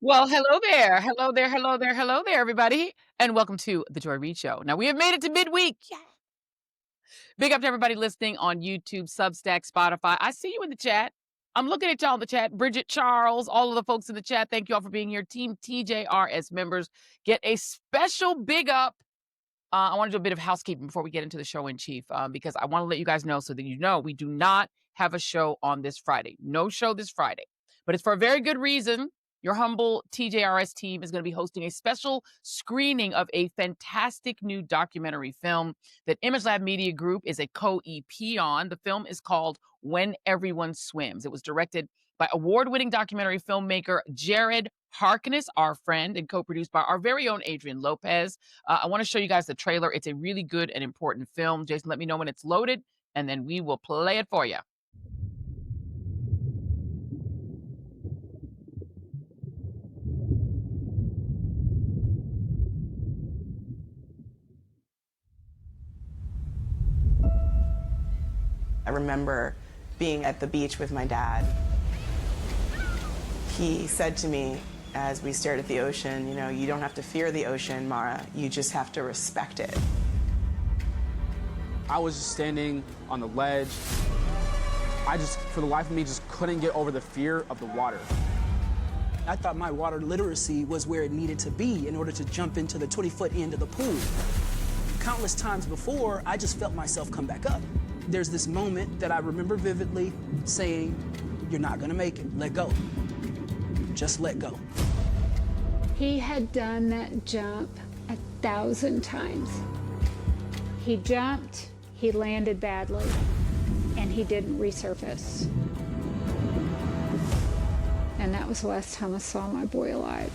Well, hello there. Hello there. Hello there. Hello there, everybody. And welcome to the Joy Reid Show. Now, we have made it to midweek. Yeah. Big up to everybody listening on YouTube, Substack, Spotify. I see you in the chat. I'm looking at y'all in the chat. Bridget, Charles, all of the folks in the chat. Thank you all for being here. Team TJRS members get a special big up. I want to do a bit of housekeeping before we get into the show in chief, because I want to let you guys know so that you know we do not have a show on this Friday. No show this Friday, but it's for a very good reason. Your humble TJRS team is going to be hosting a special screening of a fantastic new documentary film that Image Lab Media Group is a co-EP on. The film is called When Everyone Swims. It was directed by award-winning documentary filmmaker Jared Harkness, our friend, and co-produced by our very own Adrian Lopez. I want to show you guys the trailer. It's a really good and important film. Jason, let me know when it's loaded, and then we will play it for you. I remember being at the beach with my dad. He said to me as we stared at the ocean, you know, you don't have to fear the ocean, Mara, you just have to respect it. I was just standing on the ledge. I just, for the life of me, just couldn't get over the fear of the water. I thought my water literacy was where it needed to be in order to jump into the 20-foot end of the pool. Countless times before, I just felt myself come back up. There's this moment that I remember vividly saying, you're not gonna make it, let go. Just let go. He had done that jump 1,000 times. He jumped, he landed badly, and he didn't resurface. And that was the last time I saw my boy alive.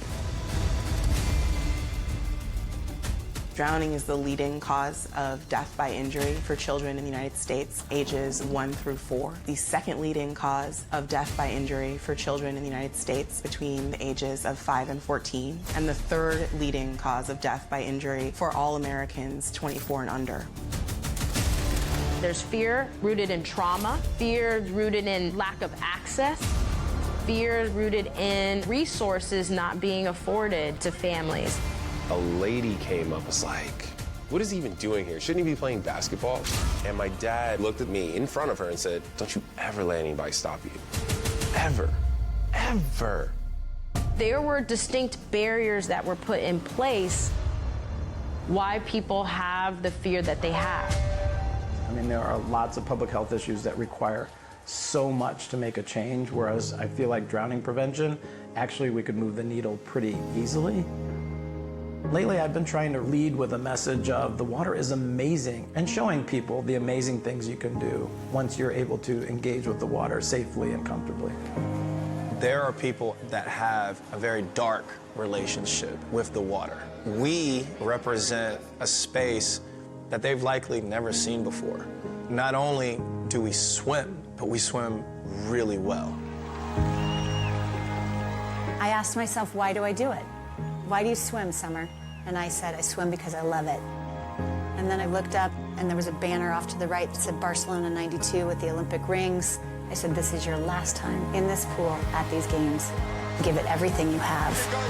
Drowning is the leading cause of death by injury for children in the United States, ages 1 through 4. The second leading cause of death by injury for children in the United States between the ages of 5 and 14. And the third leading cause of death by injury for all Americans 24 and under. There's fear rooted in trauma, fear rooted in lack of access, fear rooted in resources not being afforded to families. A lady came up, was like, what is he even doing here? Shouldn't he be playing basketball? And my dad looked at me in front of her and said, don't you ever let anybody stop you. Ever. Ever. There were distinct barriers that were put in place why people have the fear that they have. I mean, there are lots of public health issues that require so much to make a change, whereas I feel like drowning prevention, actually we could move the needle pretty easily. Lately, I've been trying to lead with a message of the water is amazing and showing people the amazing things you can do once you're able to engage with the water safely and comfortably. There are people that have a very dark relationship with the water. We represent a space that they've likely never seen before. Not only do we swim, but we swim really well. I asked myself, why do I do it? Why do you swim, Summer? And I said, I swim because I love it. And then I looked up, and there was a banner off to the right that said Barcelona 92 with the Olympic rings. I said, this is your last time in this pool at these games. Give it everything you have. Summer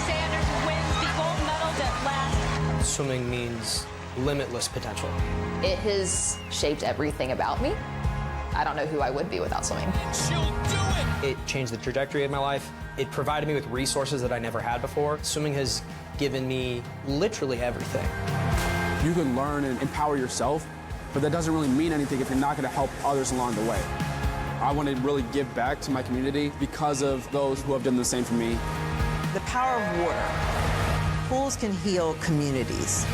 Sanders wins the gold medals at last. Swimming means limitless potential. It has shaped everything about me. I don't know who I would be without swimming. She'll do it! It changed the trajectory of my life. It provided me with resources that I never had before. Swimming has given me literally everything. You can learn and empower yourself, but that doesn't really mean anything if you're not going to help others along the way. I want to really give back to my community because of those who have done the same for me. The power of water. Pools can heal communities.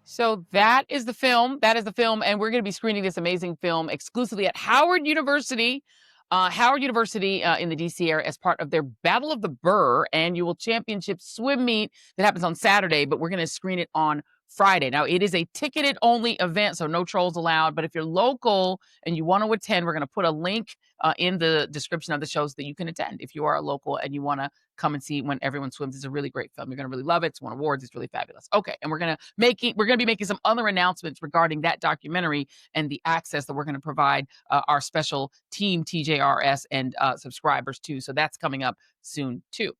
So that is the film. That is the film. And we're going to be screening this amazing film exclusively at Howard University. In the D.C. area as part of their Battle of the Burr annual championship swim meet that happens on Saturday. But we're going to screen it on Friday. Now, it is a ticketed only event, so no trolls allowed. But if you're local and you want to attend, we're going to put a link in the description of the show so that you can attend. If you are a local and you want to come and see When Everyone Swims, it's a really great film. You're going to really love it. It's won awards. It's really fabulous. Okay, and we're going to be making some other announcements regarding that documentary and the access that we're going to provide our special team TJRS and subscribers too. So that's coming up soon too.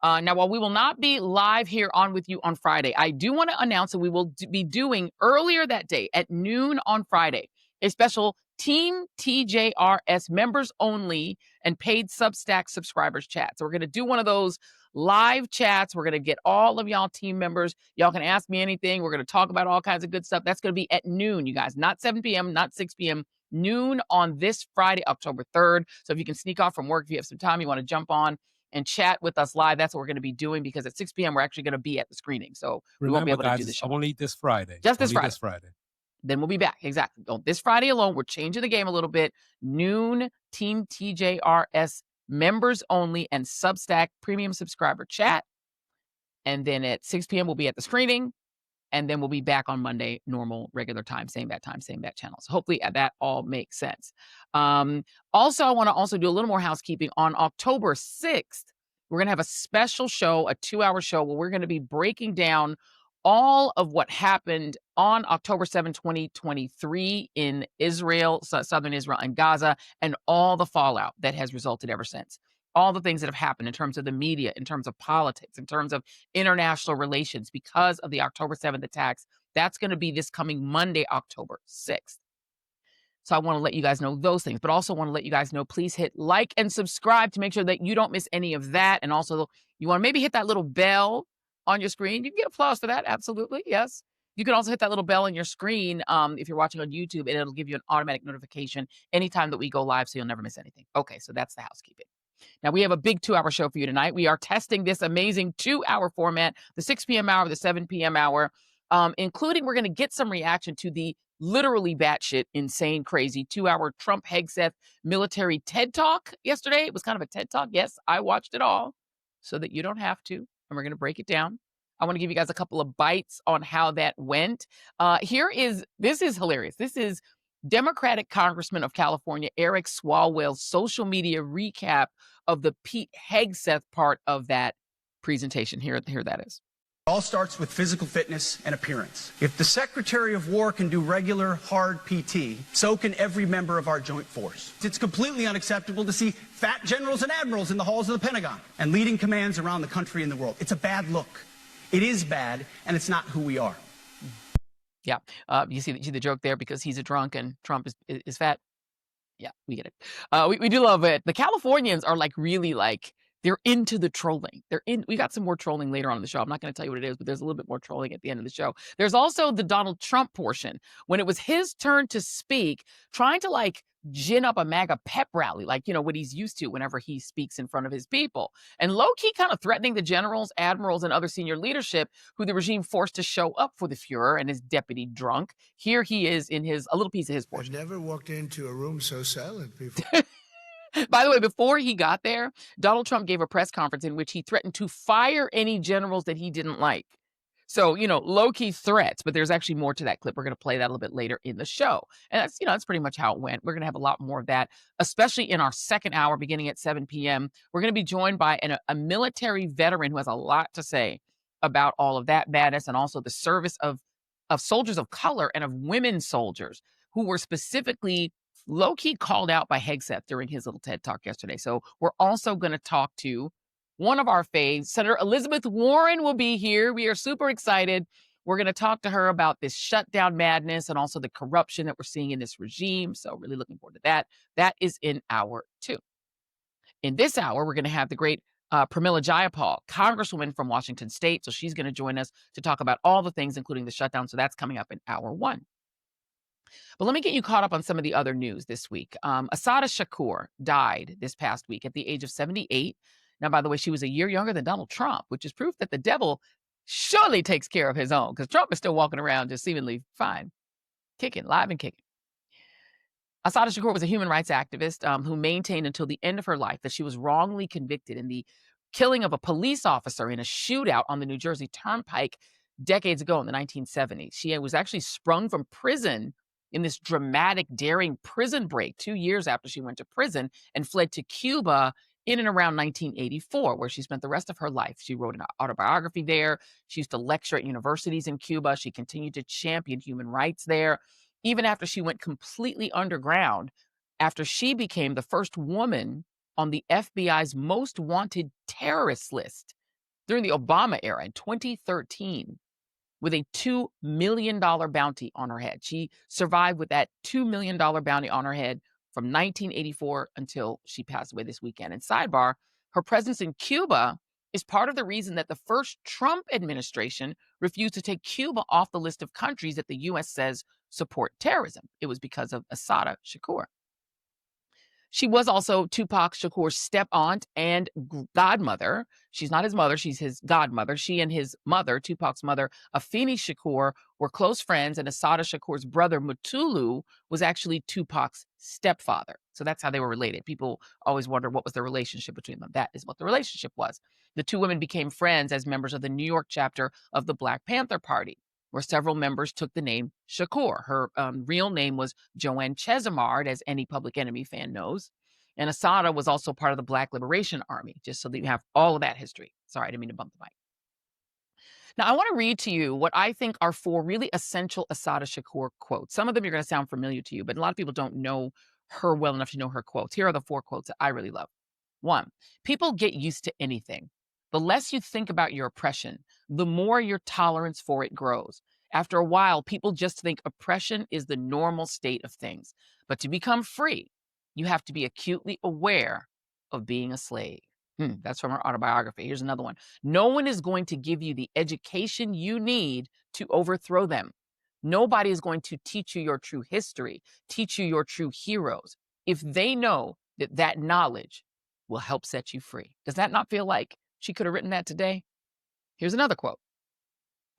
Now, while we will not be live here on with you on Friday, I do want to announce that we will be doing earlier that day at noon on Friday, a special Team TJRS members only and paid Substack subscribers chat. So we're going to do one of those live chats. We're going to get all of y'all team members. Y'all can ask me anything. We're going to talk about all kinds of good stuff. That's going to be at noon, you guys, not 7 p.m., not 6 p.m., noon on this Friday, October 3rd. So if you can sneak off from work, if you have some time, you want to jump on and chat with us live. That's what we're going to be doing, because at 6 p.m. we're actually going to be at the screening. So we won't be able to do the show. Only this Friday. Just this Only Friday. This Friday. Then we'll be back. Exactly. On this Friday alone, we're changing the game a little bit. Noon, Team TJRS members only and Substack premium subscriber chat. And then at 6 p.m. we'll be at the screening. And then we'll be back on Monday, normal, regular time, same bat channel. So hopefully that all makes sense. Also, I want to also do a little more housekeeping. On October 6th, we're going to have a special show, a 2-hour show, where we're going to be breaking down all of what happened on October 7, 2023 in Israel, southern Israel and Gaza, and all the fallout that has resulted ever since. All the things that have happened in terms of the media, in terms of politics, in terms of international relations because of the October 7th attacks. That's going to be this coming Monday, October 6th. So I want to let you guys know those things, but also want to let you guys know, please hit like and subscribe to make sure that you don't miss any of that. And also you want to maybe hit that little bell on your screen. You can get applause for that. Absolutely. Yes. You can also hit that little bell on your screen if you're watching on YouTube, and it'll give you an automatic notification anytime that we go live, so you'll never miss anything. Okay, so that's the housekeeping. Now, we have a big 2-hour show for you tonight. We are testing this amazing 2-hour format, the 6 p.m. hour, the 7 p.m. hour, including we're going to get some reaction to the literally batshit, insane, crazy 2-hour Trump Hegseth military TED Talk yesterday. It was kind of a TED Talk. Yes, I watched it all so that you don't have to, and we're going to break it down. I want to give you guys a couple of bites on how that went. This is hilarious. This is Democratic Congressman of California, Eric Swalwell's social media recap of the Pete Hegseth part of that presentation. Here that is. It all starts with physical fitness and appearance. If the Secretary of War can do regular, hard PT, so can every member of our joint force. It's completely unacceptable to see fat generals and admirals in the halls of the Pentagon and leading commands around the country and the world. It's a bad look. It is bad, and it's not who we are. Yeah. You see the joke there, because he's a drunk and Trump is fat. Yeah, we get it. We do love it. The Californians are really they're into the trolling. We got some more trolling later on in the show. I'm not going to tell you what it is, but there's a little bit more trolling at the end of the show. There's also the Donald Trump portion, when it was his turn to speak, trying to gin up a MAGA pep rally, what he's used to whenever he speaks in front of his people. And low-key kind of threatening the generals, admirals, and other senior leadership who the regime forced to show up for the Fuhrer and his deputy drunk. Here he is in a little piece of his portion. I've never walked into a room so silent before. By the way, before he got there, Donald Trump gave a press conference in which he threatened to fire any generals that he didn't like. So, low-key threats, but there's actually more to that clip. We're going to play that a little bit later in the show. And that's pretty much how it went. We're going to have a lot more of that, especially in our second hour beginning at 7 p.m. We're going to be joined by a military veteran who has a lot to say about all of that madness, and also the service of soldiers of color and of women soldiers who were specifically low-key called out by Hegseth during his little TED Talk yesterday. So we're also going to talk to one of our faves. Senator Elizabeth Warren will be here. We are super excited. We're going to talk to her about this shutdown madness and also the corruption that we're seeing in this regime. So really looking forward to that. That is in hour 2. In this hour, we're going to have the great Pramila Jayapal, Congresswoman from Washington State. So she's going to join us to talk about all the things, including the shutdown. So that's coming up in hour 1. But let me get you caught up on some of the other news this week. Assata Shakur died this past week at the age of 78. Now, by the way, she was a year younger than Donald Trump, which is proof that the devil surely takes care of his own, because Trump is still walking around just seemingly fine, kicking, live and kicking. Assata Shakur was a human rights activist who maintained until the end of her life that she was wrongly convicted in the killing of a police officer in a shootout on the New Jersey Turnpike decades ago in the 1970s. She was actually sprung from prison in this dramatic, daring prison break 2 years after she went to prison and fled to Cuba in and around 1984, where she spent the rest of her life. She wrote an autobiography there. She used to lecture at universities in Cuba. She continued to champion human rights there, even after she went completely underground, after she became the first woman on the FBI's most wanted terrorist list during the Obama era in 2013 with a $2 million bounty on her head. She survived with that $2 million bounty on her head from 1984 until she passed away this weekend. And sidebar, her presence in Cuba is part of the reason that the first Trump administration refused to take Cuba off the list of countries that the U.S. says support terrorism. It was because of Assata Shakur. She was also Tupac Shakur's step-aunt and godmother. She's not his mother, she's his godmother. She and his mother, Tupac's mother, Afeni Shakur, were close friends, and Assata Shakur's brother, Mutulu, was actually Tupac's stepfather. So that's how they were related. People always wonder what was the relationship between them. That is what the relationship was. The two women became friends as members of the New York chapter of the Black Panther Party, where several members took the name Shakur. Her real name was Joanne Chesimard, as any Public Enemy fan knows. And Assata was also part of the Black Liberation Army, just so that you have all of that history. Sorry, I didn't mean to bump the mic. Now, I want to read to you what I think are 4 really essential Assata Shakur quotes. Some of them are going to sound familiar to you, but a lot of people don't know her well enough to know her quotes. Here are the 4 quotes that I really love. 1, people get used to anything. The less you think about your oppression, the more your tolerance for it grows. After a while, people just think oppression is the normal state of things. But to become free, you have to be acutely aware of being a slave. That's from her autobiography. Here's another one. No one is going to give you the education you need to overthrow them. Nobody is going to teach you your true history, teach you your true heroes, if they know that that knowledge will help set you free. Does that not feel like she could have written that today? Here's another quote.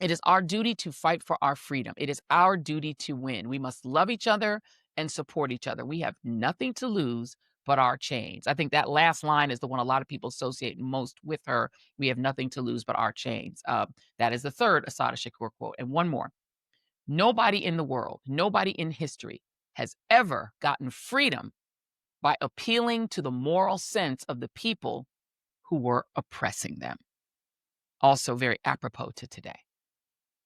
It is our duty to fight for our freedom. It is our duty to win. We must love each other and support each other. We have nothing to lose but our chains. I think that last line is the one a lot of people associate most with her. We have nothing to lose but our chains. That is the 3rd Assata Shakur quote. And one more. Nobody in the world, nobody in history has ever gotten freedom by appealing to the moral sense of the people who were oppressing them. Also very apropos to today.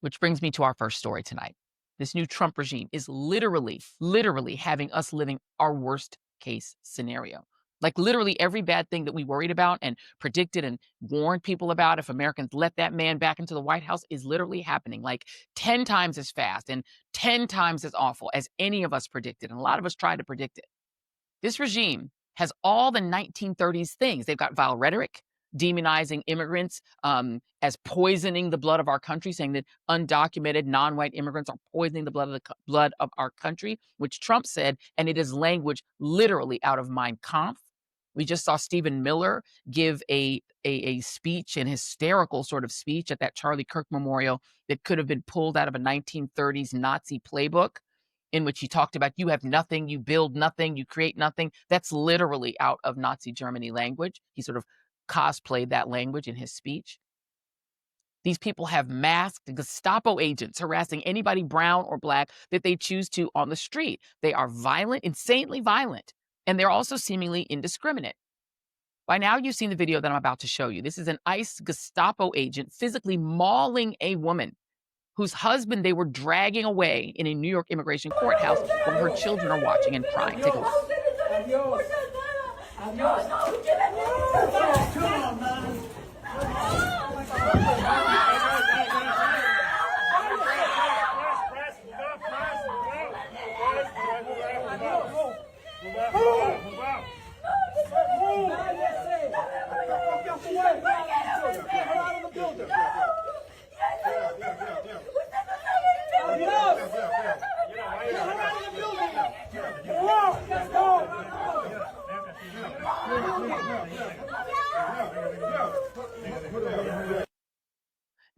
Which brings me to our first story tonight. This new Trump regime is literally having us living our worst case scenario. Like literally every bad thing that we worried about and predicted and warned people about if Americans let that man back into the White House is literally happening like 10 times as fast and 10 times as awful as any of us predicted. And a lot of us tried to predict it. This regime has all the 1930s things. They've got vile rhetoric, demonizing immigrants as poisoning the blood of our country, saying that undocumented non-white immigrants are poisoning the blood of our country, which Trump said, and it is language literally out of Mein Kampf. We just saw Stephen Miller give a speech, an hysterical sort of speech at that Charlie Kirk memorial that could have been pulled out of a 1930s Nazi playbook, in which he talked about you have nothing, you build nothing, you create nothing. That's literally out of Nazi Germany language. He sort of cosplayed that language in his speech. These people have masked Gestapo agents harassing anybody brown or black that they choose to on the street. They are violent, insanely violent, and they're also seemingly indiscriminate. By now, you've seen the video that I'm about to show you. This is an ICE Gestapo agent physically mauling a woman whose husband they were dragging away in a New York immigration courthouse while her children are watching and crying. Take a look.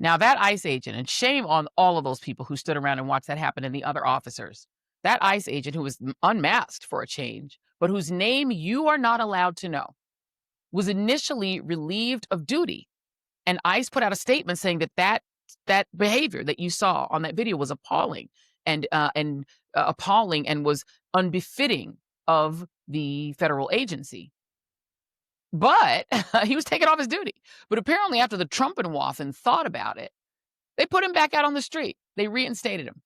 Now that ICE agent, and shame on all of those people who stood around and watched that happen and the other officers, that ICE agent who was unmasked for a change, but whose name you are not allowed to know, was initially relieved of duty. And ICE put out a statement saying that that that behavior that you saw on that video was appalling and appalling and was unbefitting of the federal agency. But he was taken off his duty. But apparently after the Trump and Waffen thought about it, they put him back out on the street. They reinstated him.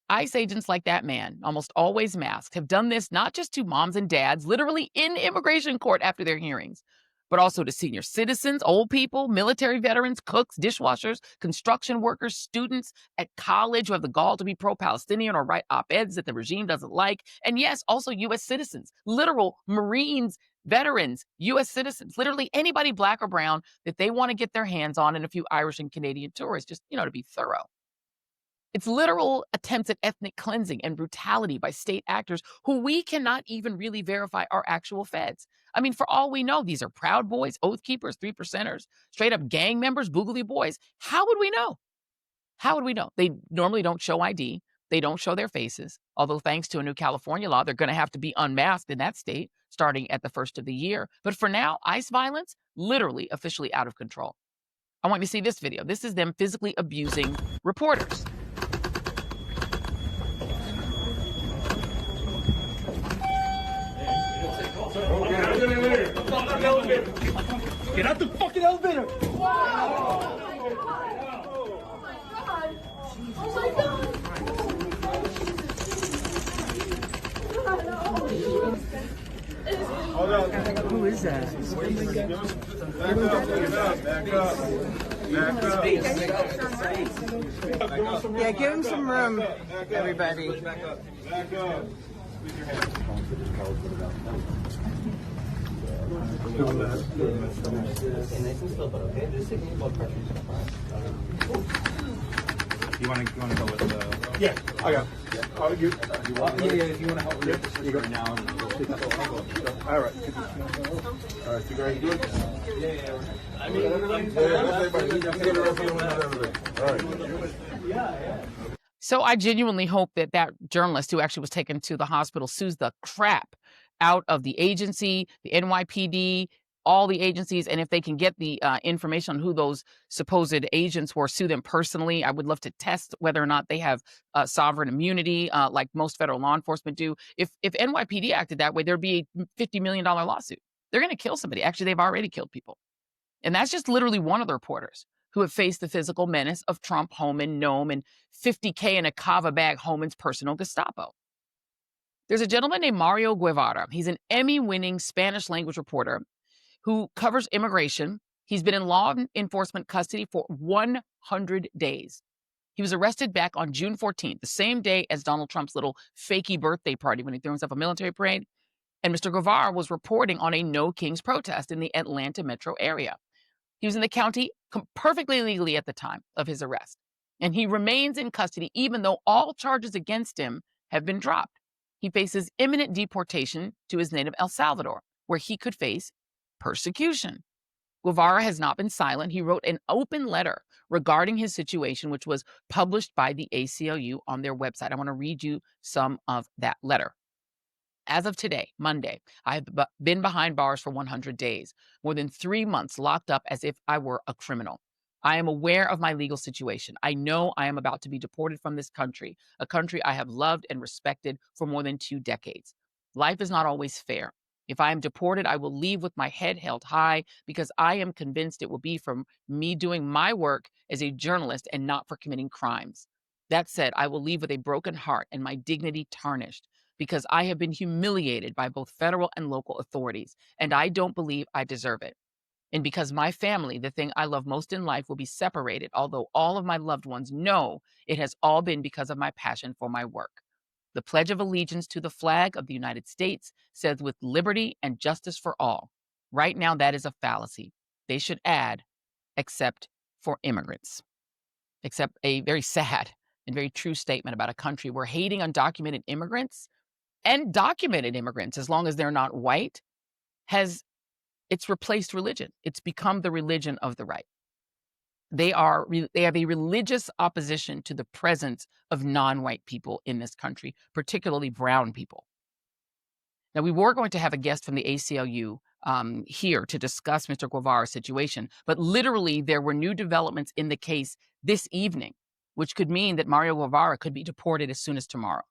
ICE agents like that man, almost always masked, have done this not just to moms and dads, literally in immigration court after their hearings, but also to senior citizens, old people, military veterans, cooks, dishwashers, construction workers, students at college who have the gall to be pro-Palestinian or write op-eds that the regime doesn't like. And yes, also U.S. citizens, literal Marines, veterans, U.S. citizens, literally anybody black or brown that they want to get their hands on, and a few Irish and Canadian tourists, just, to be thorough. It's literal attempts at ethnic cleansing and brutality by state actors who we cannot even really verify are actual feds. I mean, for all we know, these are Proud Boys, Oath Keepers, 3%ers, straight up gang members, Boogly Boys. How would we know? How would we know? They normally don't show ID. They don't show their faces. Although thanks to a new California law, they're going to have to be unmasked in that state starting at the first of the year. But for now, ICE violence, literally officially out of control. I want you to see this video. This is them physically abusing reporters. Get out the fucking elevator! Oh my God! Who is that? Yeah, give him some room, everybody. Back up. Leave your hands. You want to go with the... Yeah, I got it. Yeah. Oh, you want if you want to help with this, you go now. All right. All right, you guys good? Yeah. I mean, all right. So I genuinely hope that that journalist who actually was taken to the hospital sues the crap out of the agency, the NYPD, all the agencies, and if they can get the information on who those supposed agents were, sue them personally. I would love to test whether or not they have sovereign immunity, like most federal law enforcement do. If NYPD acted that way, there'd be a $50 million lawsuit. They're going to kill somebody. Actually, they've already killed people. And that's just literally one of the reporters who have faced the physical menace of Trump, Homan, Noam, and $50K in a kava bag Homan's personal Gestapo. There's a gentleman named Mario Guvara. He's an Emmy-winning Spanish language reporter who covers immigration. He's been in law enforcement custody for 100 days. He was arrested back on June 14th, the same day as Donald Trump's little fakey birthday party when he threw himself a military parade. And Mr. Guvara was reporting on a No Kings protest in the Atlanta metro area. He was in the county perfectly legally at the time of his arrest. And he remains in custody even though all charges against him have been dropped. He faces imminent deportation to his native El Salvador, where he could face persecution. Guvara has not been silent. He wrote an open letter regarding his situation, which was published by the ACLU on their website. I want to read you some of that letter. As of today, Monday, I have been behind bars for 100 days, more than 3 months locked up as if I were a criminal. I am aware of my legal situation. I know I am about to be deported from this country, a country I have loved and respected for more than 2 decades. Life is not always fair. If I am deported, I will leave with my head held high because I am convinced it will be from me doing my work as a journalist and not for committing crimes. That said, I will leave with a broken heart and my dignity tarnished because I have been humiliated by both federal and local authorities, and I don't believe I deserve it. And because my family, the thing I love most in life, will be separated, although all of my loved ones know it has all been because of my passion for my work. The Pledge of Allegiance to the flag of the United States says with liberty and justice for all. Right now, that is a fallacy. They should add, except for immigrants. Except a very sad and very true statement about a country where hating undocumented immigrants and documented immigrants, as long as they're not white, it's replaced religion. It's become the religion of the right. They have a religious opposition to the presence of non-white people in this country, particularly brown people. Now, we were going to have a guest from the ACLU here to discuss Mr. Guvara's situation. But literally, there were new developments in the case this evening, which could mean that Mario Guvara could be deported as soon as tomorrow.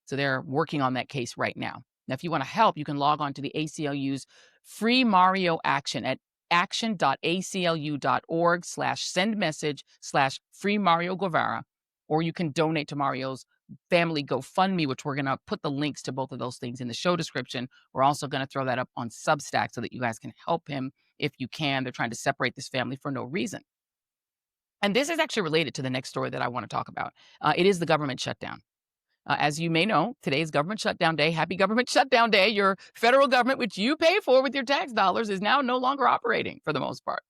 So they're working on that case right now. Now, if you want to help, you can log on to the ACLU's free Mario Action at action.aclu.org/send message/free Mario Guvara, or you can donate to Mario's family GoFundMe, which we're going to put the links to both of those things in the show description. We're also going to throw that up on Substack so that you guys can help him if you can. They're trying to separate this family for no reason. And this is actually related to the next story that I want to talk about. It is the government shutdown. As you may know, today is government shutdown day. Happy government shutdown day. Your federal government, which you pay for with your tax dollars, is now no longer operating for the most part,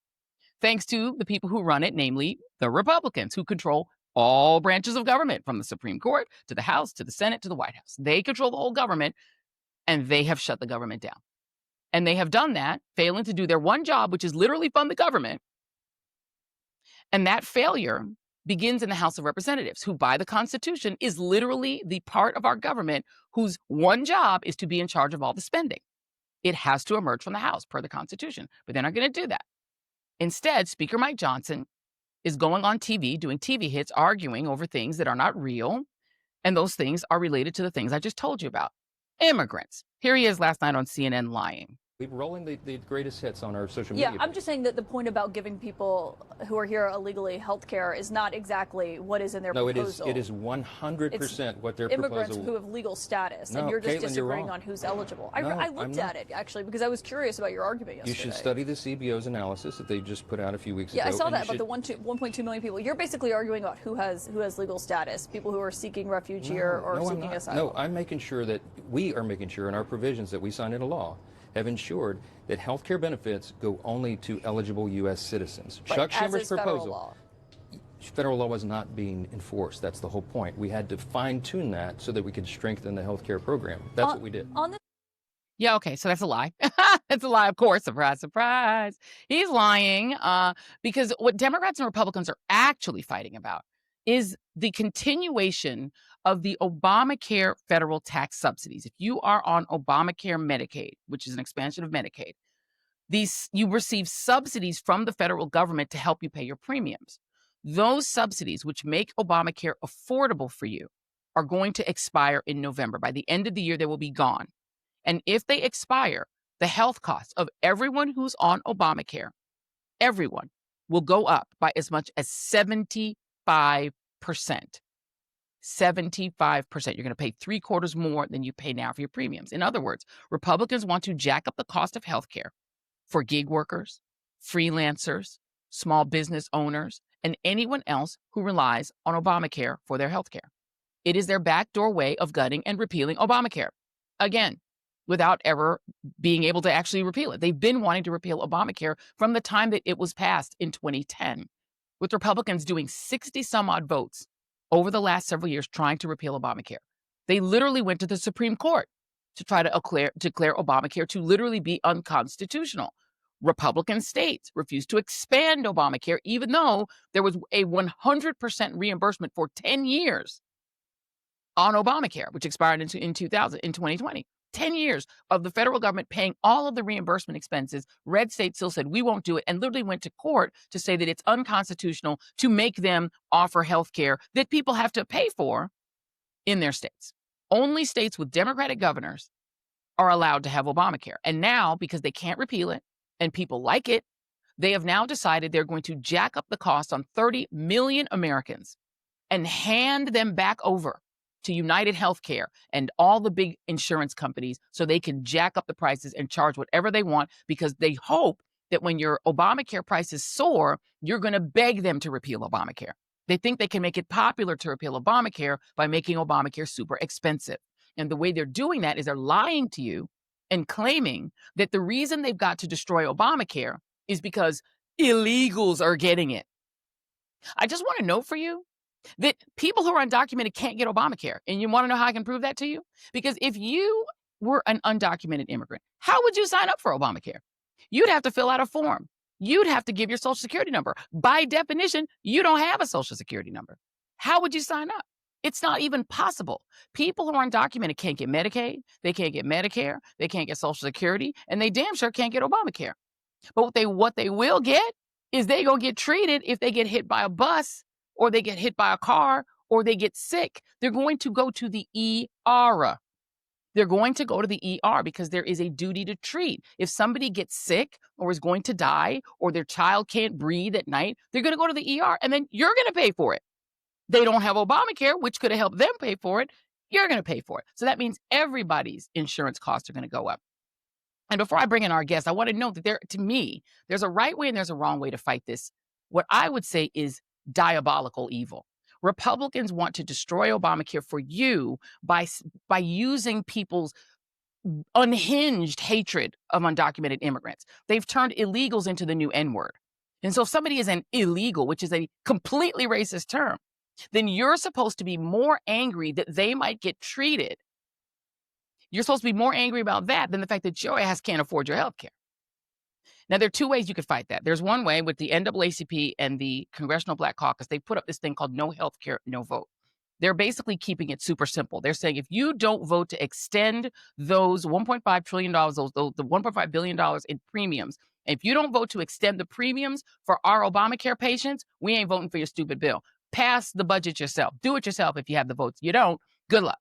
thanks to the people who run it, namely the Republicans, who control all branches of government, from the Supreme Court to the House to the Senate to the White House. They control the whole government, and they have shut the government down. And they have done that, failing to do their one job, which is literally fund the government. And that failure begins in the House of Representatives, who by the Constitution is literally the part of our government whose one job is to be in charge of all the spending. It has to emerge from the House per the Constitution, but they're not going to do that. Instead, Speaker Mike Johnson is going on TV, doing TV hits, arguing over things that are not real, and those things are related to the things I just told you about. Immigrants. Here he is last night on CNN lying. We're rolling the greatest hits on our social Yeah, media. I'm just saying that the point about giving people who are here illegally health care is not exactly what is in their proposal. No, it is 100% what their immigrants proposal. who have legal status, No, and you're just Caitlin, disagreeing you're on who's eligible. No, I I'm looked not. at it, actually, because I was curious about your argument yesterday. You should study the CBO's analysis that they just put out a few weeks ago. Yeah, I saw and that you about the 1.2 million people. You're basically arguing about who has legal status, people who are seeking refuge here or I'm seeking not. asylum. No, I'm making sure that we are making sure in our provisions that we sign into law have ensured that health care benefits go only to eligible U.S. citizens. Chuck Schumer's proposal. Federal law was not being enforced. That's the whole point. We had to fine-tune that so that we could strengthen the health care program. That's what we did. Yeah, okay, so that's a lie. That's a lie, of course. Surprise, surprise. He's lying because what Democrats and Republicans are actually fighting about is the continuation of the Obamacare federal tax subsidies. If you are on Obamacare Medicaid, which is an expansion of Medicaid, you receive subsidies from the federal government to help you pay your premiums. Those subsidies, which make Obamacare affordable for you, are going to expire in November. By the end of the year, they will be gone. And if they expire, the health costs of everyone who's on Obamacare, everyone, will go up by as much as 75%. 75%. You're going to pay 3/4 more than you pay now for your premiums. In other words, Republicans want to jack up the cost of health care for gig workers, freelancers, small business owners, and anyone else who relies on Obamacare for their health care. It is their backdoor way of gutting and repealing Obamacare. Again, without ever being able to actually repeal it. They've been wanting to repeal Obamacare from the time that it was passed in 2010, with Republicans doing 60 some odd votes over the last several years trying to repeal Obamacare. They literally went to the Supreme Court to try to declare Obamacare to literally be unconstitutional. Republican states refused to expand Obamacare, even though there was a 100% reimbursement for 10 years on Obamacare, which expired in 2020. 10 years of the federal government paying all of the reimbursement expenses. Red states still said, we won't do it, and literally went to court to say that it's unconstitutional to make them offer health care that people have to pay for in their states. Only states with Democratic governors are allowed to have Obamacare. And now, because they can't repeal it and people like it, they have now decided they're going to jack up the cost on 30 million Americans and hand them back over to United Healthcare and all the big insurance companies so they can jack up the prices and charge whatever they want, because they hope that when your Obamacare prices soar, you're going to beg them to repeal Obamacare. They think they can make it popular to repeal Obamacare by making Obamacare super expensive. And the way they're doing that is they're lying to you and claiming that the reason they've got to destroy Obamacare is because illegals are getting it. I just want to note for you that people who are undocumented can't get Obamacare. And you want to know how I can prove that to you? Because if you were an undocumented immigrant, how would you sign up for Obamacare? You'd have to fill out a form. You'd have to give your Social Security number. By definition, you don't have a Social Security number. How would you sign up? It's not even possible. People who are undocumented can't get Medicaid, they can't get Medicare, they can't get Social Security, and they damn sure can't get Obamacare. But what they will get is they gonna get treated if they get hit by a bus or they get hit by a car or they get sick. They're going to go to the ER. They're going to go to the ER because there is a duty to treat. If somebody gets sick or is going to die or their child can't breathe at night, they're going to go to the ER and then you're going to pay for it. They don't have Obamacare, which could have helped them pay for it. You're going to pay for it. So that means everybody's insurance costs are going to go up. And before I bring in our guest, I want to note that to me, there's a right way and there's a wrong way to fight this. What I would say is diabolical evil. Republicans want to destroy Obamacare for you by using people's unhinged hatred of undocumented immigrants. They've turned illegals into the new N-word. And so if somebody is an illegal, which is a completely racist term, then you're supposed to be more angry that they might get treated. You're supposed to be more angry about that than the fact that your ass can't afford your health care. Now, there are two ways you could fight that. There's one way with the NAACP and the Congressional Black Caucus. They put up this thing called no health care, no vote. They're basically keeping it super simple. They're saying if you don't vote to extend those $1.5 trillion, the $1.5 billion in premiums, if you don't vote to extend the premiums for our Obamacare patients, we ain't voting for your stupid bill. Pass the budget yourself. Do it yourself if you have the votes. You don't, good luck.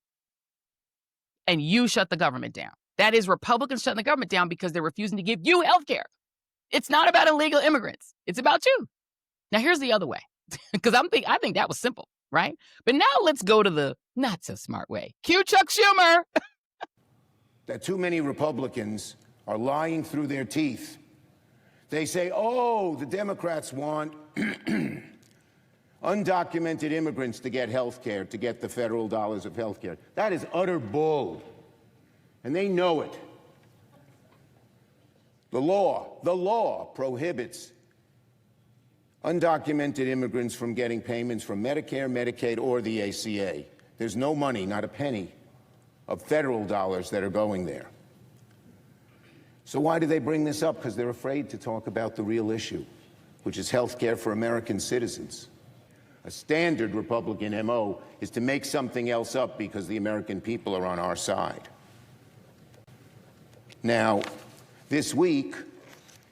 And you shut the government down. That is Republicans shutting the government down because they're refusing to give you health care. It's not about illegal immigrants. It's about you. Now, here's the other way, because I think that was simple, right? But now let's go to the not so smart way. Cue Chuck Schumer. That too many Republicans are lying through their teeth. They say, oh, the Democrats want undocumented immigrants to get health care, to get the federal dollars of health care. That is utter bull. And they know it. The law prohibits undocumented immigrants from getting payments from Medicare, Medicaid, or the ACA. There's no money, not a penny, of federal dollars that are going there. So why do they bring this up? Because they're afraid to talk about the real issue, which is health care for American citizens. A standard Republican MO is to make something else up because the American people are on our side. Now, this week,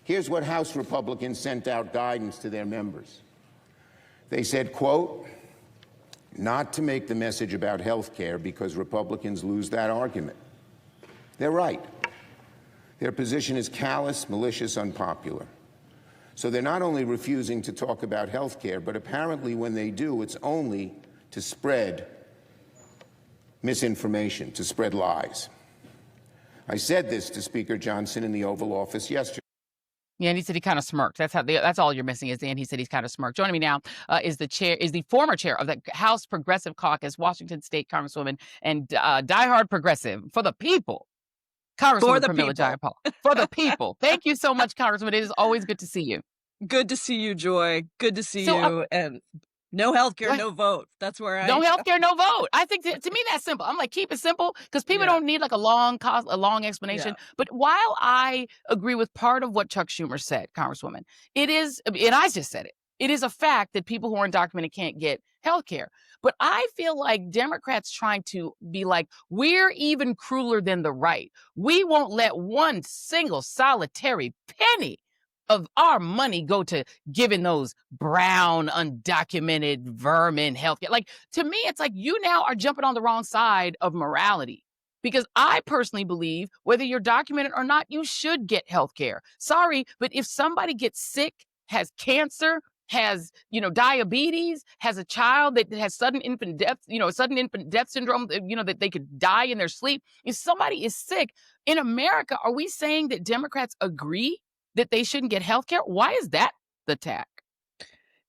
here's what House Republicans sent out guidance to their members. They said, quote, not to make the message about health care because Republicans lose that argument. They're right. Their position is callous, malicious, unpopular. So they're not only refusing to talk about health care, but apparently when they do, it's only to spread misinformation, to spread lies. I said this to Speaker Johnson in the Oval Office yesterday. Yeah, and he said he kind of smirked. That's all you're missing is the end. He said he's kind of smirked. Joining me now is the former chair of the House Progressive Caucus, Washington State Congresswoman and diehard progressive for the people, Congresswoman Pramila Jayapal. For the people. Thank you so much, Congresswoman. It is always good to see you. Good to see you, Joy. Good to see you. And no healthcare, no vote. That's where I. No healthcare, no vote. I think to me that's simple. I'm like, keep it simple because people don't need like a long explanation. Yeah. But while I agree with part of what Chuck Schumer said, Congresswoman, it is, and I just said it. It is a fact that people who are undocumented can't get healthcare. But I feel like Democrats trying to be like, we're even crueler than the right. We won't let one single solitary penny of our money go to giving those brown, undocumented vermin healthcare. Like, to me, it's like you now are jumping on the wrong side of morality. Because I personally believe whether you're documented or not, you should get healthcare. Sorry, but if somebody gets sick, has cancer, has, diabetes, has a child that has sudden infant death syndrome, that they could die in their sleep. If somebody is sick in America, are we saying that Democrats agree that they shouldn't get health care? Why is that the tack?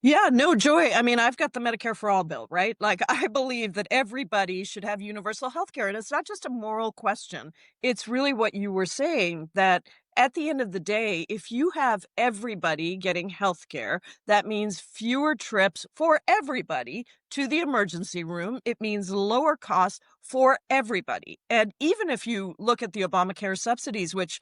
Yeah, no, Joy. I mean, I've got the Medicare for All bill, right? Like, I believe that everybody should have universal health care. And it's not just a moral question. It's really what you were saying, that at the end of the day, if you have everybody getting health care, that means fewer trips for everybody to the emergency room. It means lower costs for everybody. And even if you look at the Obamacare subsidies, which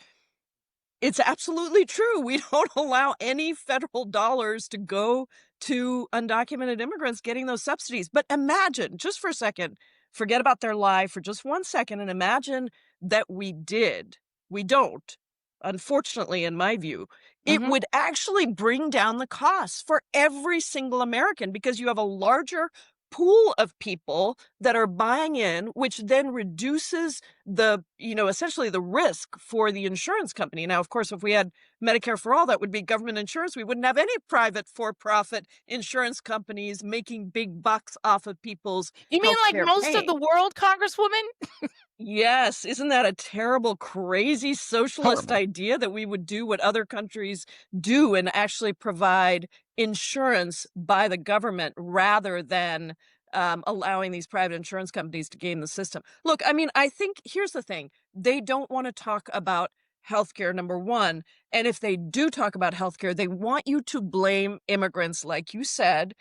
it's absolutely true. We don't allow any federal dollars to go to undocumented immigrants getting those subsidies. But imagine, just for a second, forget about their life for just 1 second and imagine that we did. We don't, unfortunately, in my view. It would actually bring down the costs for every single American because you have a larger pool of people that are buying in, which then reduces the, essentially the risk for the insurance company. Now, of course, if we had Medicare for all, that would be government insurance. We wouldn't have any private for-profit insurance companies making big bucks off of people's You mean like healthcare most of pain. the world, Congresswoman? Yes. Isn't that a terrible, crazy socialist Horrible. idea that we would do what other countries do and actually provide insurance by the government rather than allowing these private insurance companies to game the system? Look, I mean, I think here's the thing. They don't want to talk about healthcare, number one. And if they do talk about healthcare, they want you to blame immigrants, like you said,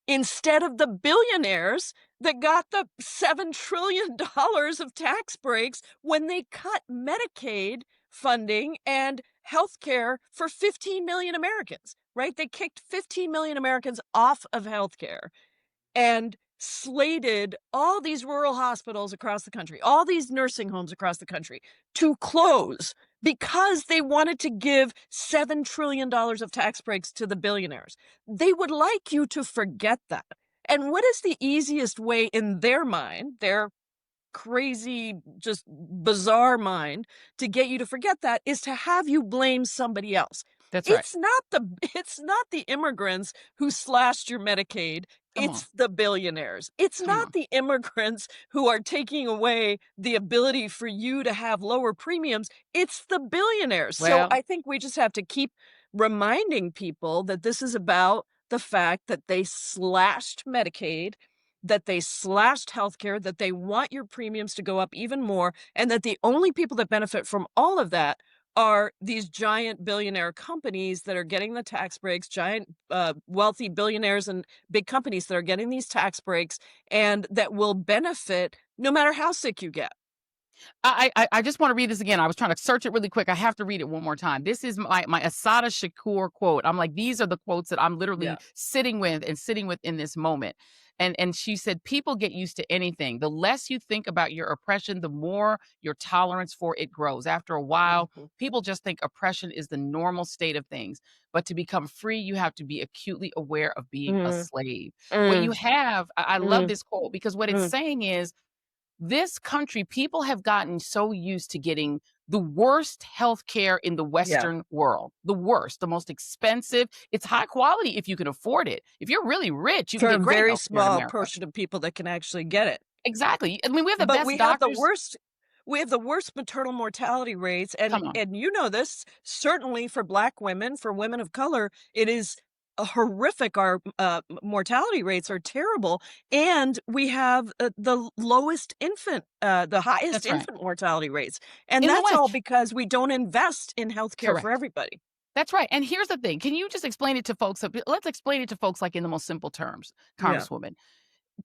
instead of the billionaires that got the $7 trillion of tax breaks when they cut Medicaid funding and health care for 15 million Americans, right? They kicked 15 million Americans off of health care and slated all these rural hospitals across the country, all these nursing homes across the country to close because they wanted to give $7 trillion of tax breaks to the billionaires. They would like you to forget that. And what is the easiest way in their mind, their crazy, just bizarre mind, to get you to forget that is to have you blame somebody else. That's right. It's not the immigrants who slashed your Medicaid. It's the billionaires. It's not the immigrants who are taking away the ability for you to have lower premiums. It's the billionaires. So I think we just have to keep reminding people that this is about the fact that they slashed Medicaid, that they slashed healthcare, that they want your premiums to go up even more, and that the only people that benefit from all of that are these giant billionaire companies that are getting the tax breaks, giant wealthy billionaires and big companies that are getting these tax breaks and that will benefit no matter how sick you get. I just want to read this again. I was trying to search it really quick. I have to read it one more time. This is my Assata Shakur quote. I'm like, these are the quotes that I'm literally sitting with in this moment. And she said, people get used to anything. The less you think about your oppression, the more your tolerance for it grows. After a while, people just think oppression is the normal state of things. But to become free, you have to be acutely aware of being a slave. What you have, I love this quote because what it's saying is, this country, people have gotten so used to getting the worst healthcare in the Western world, the worst, the most expensive. It's high quality if you can afford it. If you're really rich, you for can get a great very healthcare in small America. portion of people that can actually get it. Exactly. I mean, we have the But best we have doctors. we have the worst maternal mortality rates, and you know this, certainly for Black women, for women of color, it is horrific. Our mortality rates are terrible, and we have the lowest the highest infant mortality rates, and that's all because we don't invest in healthcare for everybody. That's right. And here's the thing: can you just explain it to folks? Let's explain it to folks like in the most simple terms, Congresswoman.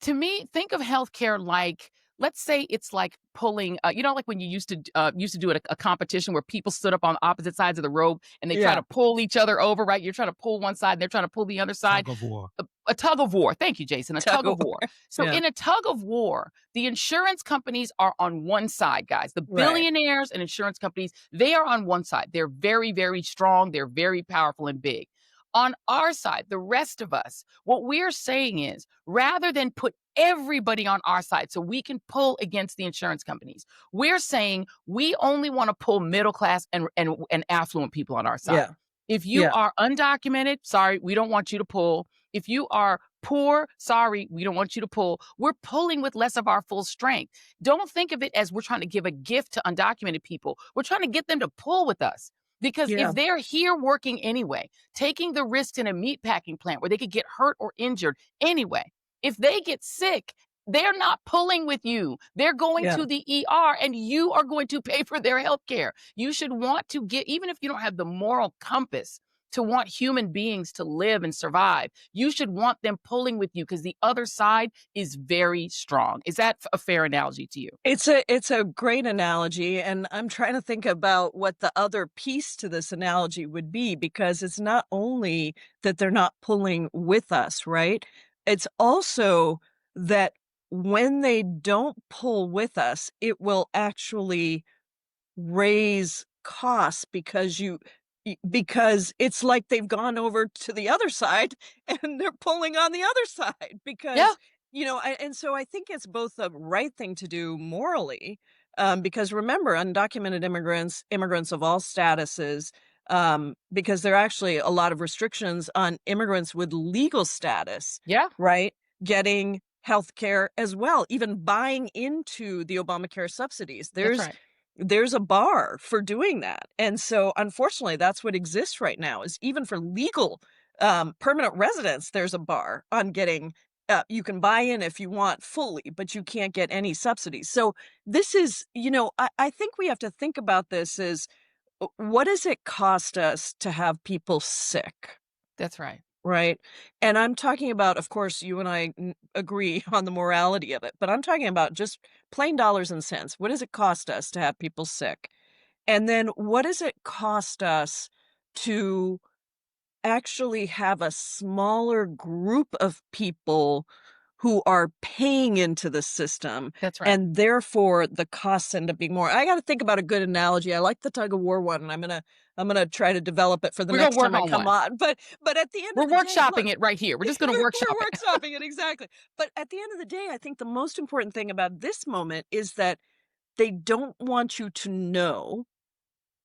To me, think of healthcare like, let's say it's like pulling, like when you used to do it a competition where people stood up on opposite sides of the rope and they try to pull each other over, right? You're trying to pull one side and they're trying to pull the other side. Tug of war. A tug of war. Thank you, Jason. A tug of war. So in a tug of war, the insurance companies are on one side, guys. The billionaires and insurance companies, they are on one side. They're very, very strong. They're very powerful and big. On our side, the rest of us, what we're saying is, rather than put everybody on our side so we can pull against the insurance companies, we're saying we only want to pull middle class and affluent people on our side. If you are undocumented, sorry, we don't want you to pull. If you are poor, sorry, we don't want you to pull. We're pulling with less of our full strength. Don't think of it as we're trying to give a gift to undocumented people. We're trying to get them to pull with us. Because if they're here working anyway, taking the risks in a meatpacking plant where they could get hurt or injured anyway, if they get sick, they're not pulling with you. They're going to the ER and you are going to pay for their health care. You should want to get, even if you don't have the moral compass to want human beings to live and survive. You should want them pulling with you because the other side is very strong. Is that a fair analogy to you? It's a great analogy, and I'm trying to think about what the other piece to this analogy would be, because it's not only that they're not pulling with us, right? It's also that when they don't pull with us, it will actually raise costs because it's like they've gone over to the other side and they're pulling on the other side because and so I think it's both the right thing to do morally, because remember, undocumented immigrants of all statuses, because there are actually a lot of restrictions on immigrants with legal status, right, getting health care as well, even buying into the Obamacare subsidies. There's a bar for doing that. And so unfortunately, that's what exists right now, is even for legal permanent residents, there's a bar on getting, you can buy in if you want fully, but you can't get any subsidies. So this is, I think we have to think about this as, what does it cost us to have people sick? That's right. Right. And I'm talking about, of course, you and I agree on the morality of it, but I'm talking about just plain dollars and cents. What does it cost us to have people sick? And then what does it cost us to actually have a smaller group of people who are paying into the system? That's right. And therefore the costs end up being more. I got to think about a good analogy. I like the tug of war one, and I'm gonna try to develop it for the next time I come on. But at the end we're of the workshopping day, it right here. We're just gonna workshop we're it. workshopping it, exactly. But at the end of the day, I think the most important thing about this moment is that they don't want you to know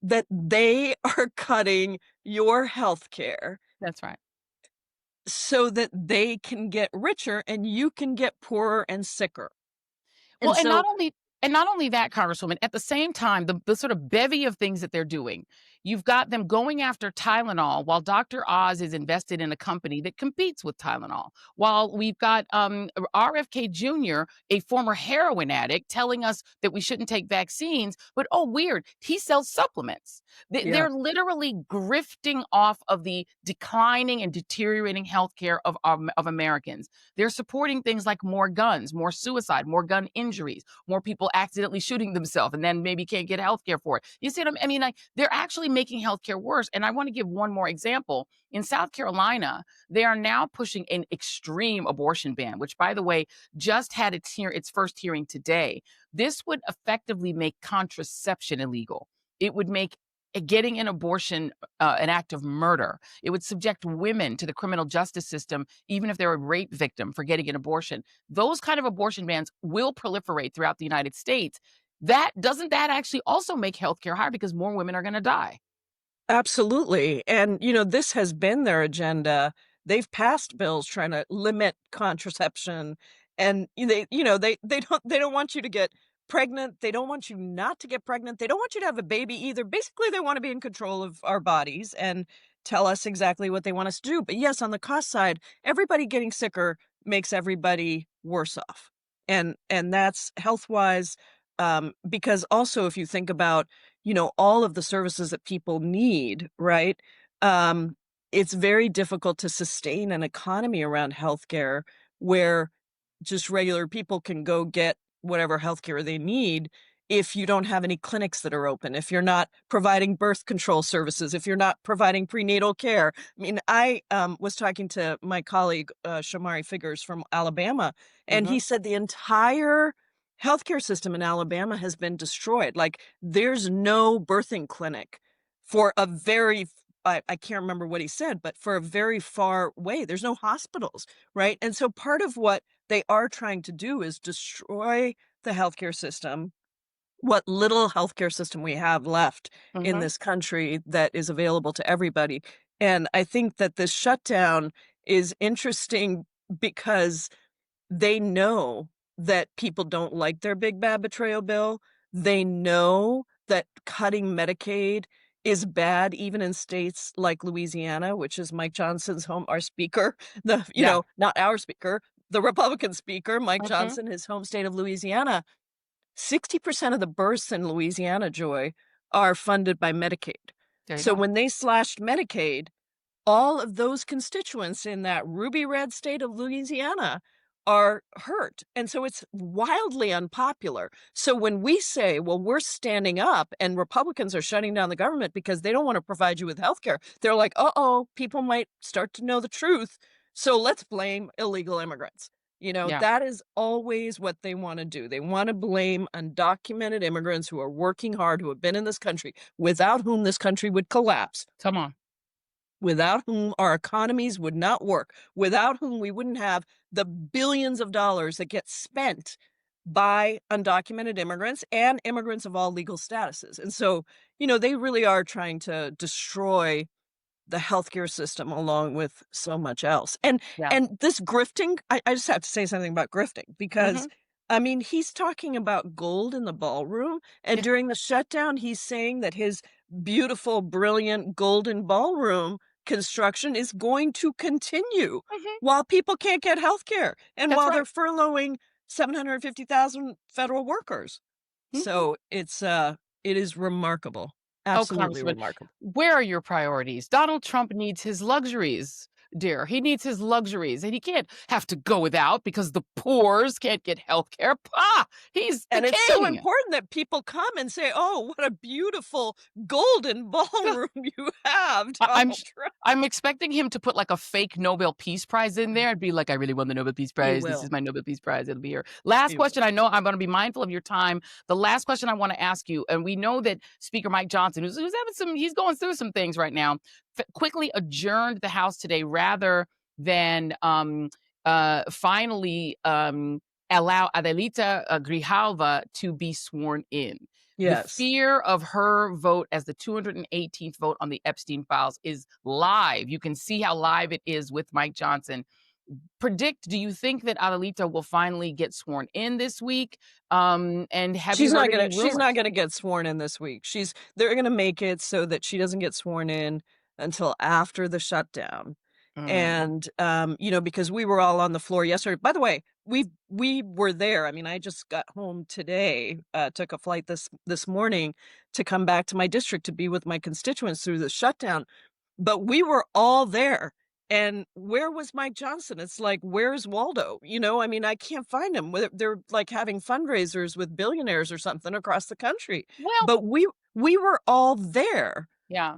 that they are cutting your health care. That's right. So that they can get richer and you can get poorer and sicker. Well, and not only that, Congresswoman, at the same time, the sort of bevy of things that they're doing, you've got them going after Tylenol while Dr. Oz is invested in a company that competes with Tylenol. While we've got RFK Jr., a former heroin addict, telling us that we shouldn't take vaccines, but oh, weird, he sells supplements. They're literally grifting off of the declining and deteriorating healthcare of Americans. They're supporting things like more guns, more suicide, more gun injuries, more people accidentally shooting themselves and then maybe can't get health care for it. You see what I mean? Like, they're actually making healthcare worse. And I want to give one more example. In South Carolina, they are now pushing an extreme abortion ban, which, by the way, just had its first hearing today. This would effectively make contraception illegal. It would make getting an abortion an act of murder. It would subject women to the criminal justice system, even if they're a rape victim, for getting an abortion. Those kind of abortion bans will proliferate throughout the United States. Doesn't that actually also make healthcare higher because more women are going to die? Absolutely. And, this has been their agenda. They've passed bills trying to limit contraception, and they don't want you to get pregnant. They don't want you not to get pregnant. They don't want you to have a baby either. Basically, they want to be in control of our bodies and tell us exactly what they want us to do. But yes, on the cost side, everybody getting sicker makes everybody worse off. And that's health-wise, because also if you think about, all of the services that people need, right? It's very difficult to sustain an economy around healthcare where just regular people can go get whatever healthcare they need if you don't have any clinics that are open, if you're not providing birth control services, if you're not providing prenatal care. I mean, I was talking to my colleague, Shamari Figures from Alabama, and he said the entire healthcare system in Alabama has been destroyed. Like, there's no birthing clinic for a very, I can't remember what he said, but for a very far way. There's no hospitals, right? And so part of what they are trying to do is destroy the healthcare system, what little healthcare system we have left in this country that is available to everybody. And I think that this shutdown is interesting because they know that people don't like their big bad betrayal bill. They know that cutting Medicaid is bad, even in states like Louisiana, which is Mike Johnson's home, our speaker, not our speaker, the Republican speaker, Mike Johnson, his home state of Louisiana. 60% of the births in Louisiana, Joy, are funded by Medicaid. So when they slashed Medicaid, all of those constituents in that ruby red state of Louisiana are hurt. And so it's wildly unpopular. So when we say, well, we're standing up and Republicans are shutting down the government because they don't want to provide you with health care, they're like, uh-oh, people might start to know the truth. So let's blame illegal immigrants. Yeah. That is always what they want to do. They want to blame undocumented immigrants who are working hard, who have been in this country, without whom this country would collapse, Come on. without whom our economies would not work, without whom we wouldn't have the billions of dollars that get spent by undocumented immigrants and immigrants of all legal statuses. And so, they really are trying to destroy the healthcare system along with so much else. And Yeah. this grifting, I just have to say something about grifting because I mean, he's talking about gold in the ballroom, and during the shutdown, he's saying that his beautiful, brilliant golden ballroom construction is going to continue while people can't get health care and That's while right. they're furloughing 750,000 federal workers. So it is remarkable. Absolutely Congressman, remarkable. where are your priorities? Donald Trump needs his luxuries, dear. He needs his luxuries, and he can't have to go without because the poors can't get health care. He's the And it's king. so important that people come and say, oh, what a beautiful golden ballroom you have, Donald Trump. I'm expecting him to put like a fake Nobel Peace Prize in there and be like, I really won the Nobel Peace Prize. This is my Nobel Peace Prize. It'll be here. Last question. I know I'm going to be mindful of your time. The last question I want to ask you, and we know that Speaker Mike Johnson, who's having he's going through some things right now, quickly adjourned the House today rather than finally allow Adelita Grijalva to be sworn in. Yes. The fear of her vote as the 218th vote on the Epstein files is live. You can see how live it is with Mike Johnson. Do you think that Adelita will finally get sworn in this week? And have she's you not heard any she's not rumors? gonna get sworn in this week. They're gonna make it so that she doesn't get sworn in until after the shutdown. And because we were all on the floor yesterday. By the way, we were there. I mean, I just got home today, took a flight this morning to come back to my district to be with my constituents through the shutdown. But we were all there. And where was Mike Johnson? It's like, where's Waldo? I mean, I can't find him. They're like having fundraisers with billionaires or something across the country. Well, but we were all there yeah.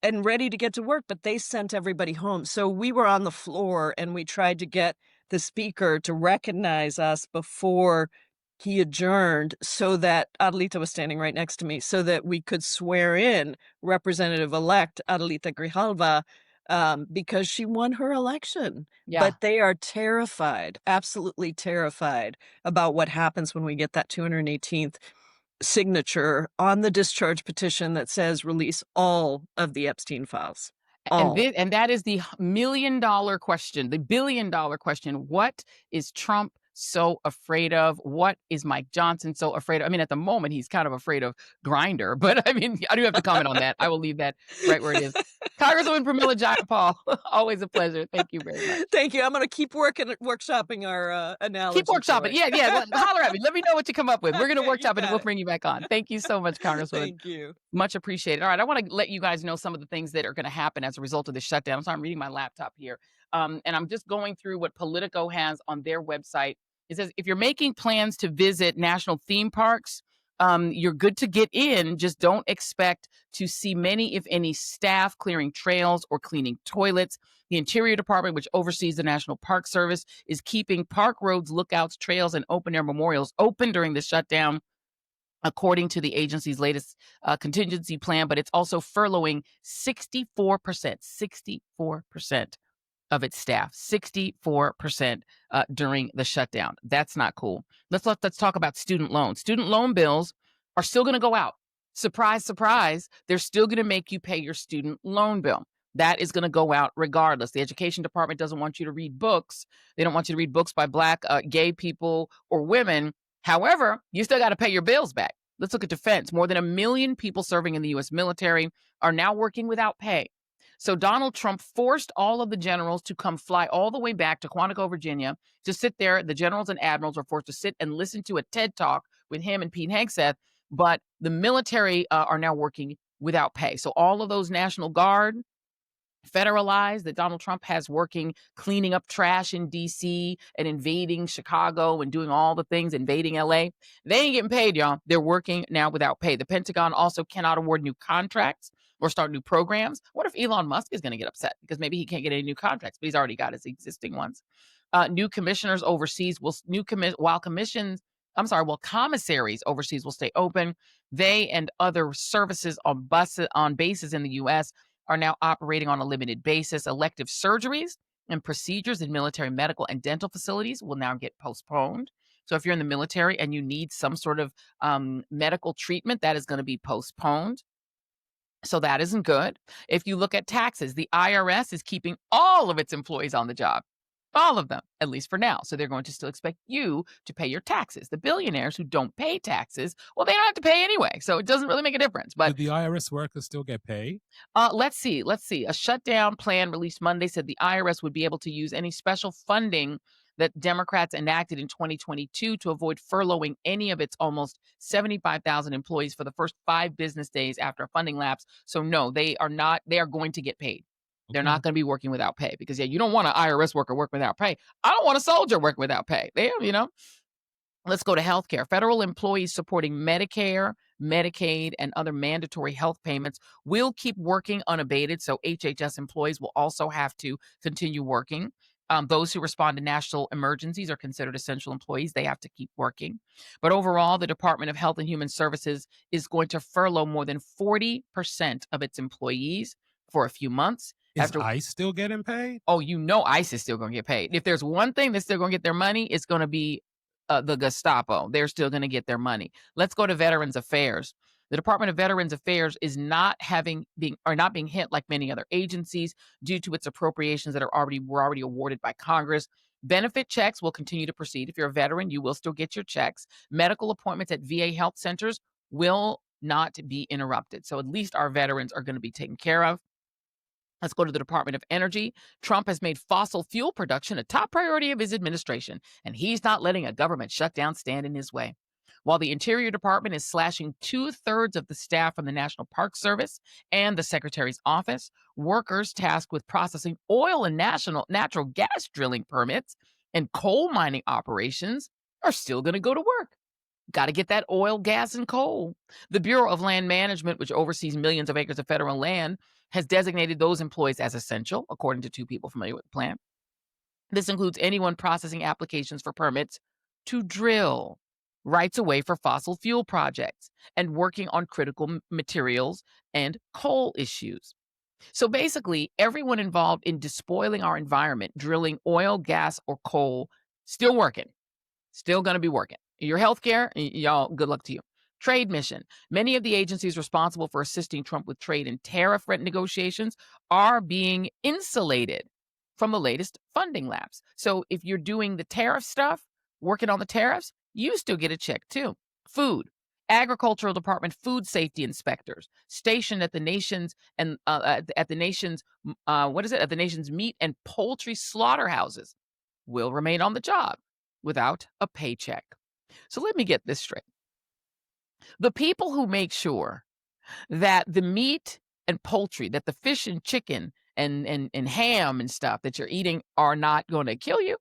and ready to get to work, but they sent everybody home. So we were on the floor and we tried to get the speaker to recognize us before he adjourned so that Adelita was standing right next to me so that we could swear in Representative-elect Adelita Grijalva because she won her election. Yeah. But they are terrified, absolutely terrified about what happens when we get that 218th signature on the discharge petition that says release all of the Epstein files. All. And that is the $1 million question, the $1 billion question. What is Trump so afraid of? What is Mike Johnson so afraid of? I mean, at the moment, he's kind of afraid of Grindr, but I mean, I do have to comment on that. I will leave that right where it is. Congresswoman Pramila Jayapal, always a pleasure. Thank you very much. Thank you. I'm going to keep workshopping our analogy. Keep workshopping. Yeah. Holler at me. Let me know what you come up with. We're going to workshop it and we'll bring you back on. Thank you so much, Congresswoman. Thank you. Much appreciated. All right. I want to let you guys know some of the things that are going to happen as a result of the shutdown. So I'm reading my laptop here. And I'm just going through what Politico has on their website. It says, if you're making plans to visit national theme parks, you're good to get in. Just don't expect to see many, if any, staff clearing trails or cleaning toilets. The Interior Department, which oversees the National Park Service, is keeping park roads, lookouts, trails, and open-air memorials open during the shutdown, according to the agency's latest contingency plan. But it's also furloughing 64% of its staff, 64% during the shutdown. That's not cool. Let's talk about student loans. Student loan bills are still going to go out. Surprise, surprise. They're still going to make you pay your student loan bill. That is going to go out regardless. The Education Department doesn't want you to read books. They don't want you to read books by Black, gay people, or women. However, you still got to pay your bills back. Let's look at defense. More than 1 million people serving in the U.S. military are now working without pay. So Donald Trump forced all of the generals to come fly all the way back to Quantico, Virginia, to sit there. The generals and admirals were forced to sit and listen to a TED Talk with him and Pete Hegseth. But the military are now working without pay. So all of those National Guard, federalized that Donald Trump has working, cleaning up trash in D.C. and invading Chicago and doing all the things, invading L.A. They ain't getting paid, y'all. They're working now without pay. The Pentagon also cannot award new contracts or start new programs. What if Elon Musk is going to get upset because maybe he can't get any new contracts, but he's already got his existing ones? New commissioners overseas will while commissaries overseas will stay open. They and other services on bases in the U.S. are now operating on a limited basis. Elective surgeries and procedures in military medical and dental facilities will now get postponed. So if you're in the military and you need some sort of medical treatment, that is going to be postponed. So that isn't good. If you look at taxes, the IRS is keeping all of its employees on the job. All of them, at least for now. So they're going to still expect you to pay your taxes. The billionaires who don't pay taxes, well, they don't have to pay anyway. So it doesn't really make a difference. But do the IRS workers still get paid? Let's see. A shutdown plan released Monday said the IRS would be able to use any special funding that Democrats enacted in 2022 to avoid furloughing any of its almost 75,000 employees for the first 5 business days after a funding lapse. So no, they are going to get paid. They're not going to be working without pay because, you don't want an IRS worker work without pay. I don't want a soldier work without pay. Let's go to healthcare. Federal employees supporting Medicare, Medicaid, and other mandatory health payments will keep working unabated. So HHS employees will also have to continue working. Those who respond to national emergencies are considered essential employees. They have to keep working. But overall, the Department of Health and Human Services is going to furlough more than 40% of its employees for a few months. Is ICE still getting paid? Oh, ICE is still going to get paid. If there's one thing that's still going to get their money, it's going to be the Gestapo. They're still going to get their money. Let's go to Veterans Affairs. The Department of Veterans Affairs is not being hit like many other agencies due to its appropriations that were already awarded by Congress. Benefit checks will continue to proceed. If you're a veteran, you will still get your checks. Medical appointments at VA health centers will not be interrupted. So at least our veterans are going to be taken care of. Let's go to the Department of Energy. Trump has made fossil fuel production a top priority of his administration, and he's not letting a government shutdown stand in his way. While the Interior Department is slashing 2/3 of the staff from the National Park Service and the Secretary's office, workers tasked with processing oil and natural gas drilling permits and coal mining operations are still going to go to work. Got to get that oil, gas, and coal. The Bureau of Land Management, which oversees millions of acres of federal land, has designated those employees as essential, according to 2 people familiar with the plan. This includes anyone processing applications for permits to drill, rights away for fossil fuel projects, and working on critical materials and coal issues. So basically, everyone involved in despoiling our environment, drilling oil, gas, or coal, still working, still going to be working. Your healthcare, y'all, good luck to you. Trade mission. Many of the agencies responsible for assisting Trump with trade and tariff negotiations are being insulated from the latest funding lapse. So if you're doing the tariff stuff, working on the tariffs, you still get a check too. Food. Agricultural Department food safety inspectors stationed at the nation's meat and poultry slaughterhouses will remain on the job without a paycheck. So let me get this straight. The people who make sure that the meat and poultry, that the fish and chicken and ham and stuff that you're eating are not going to kill you,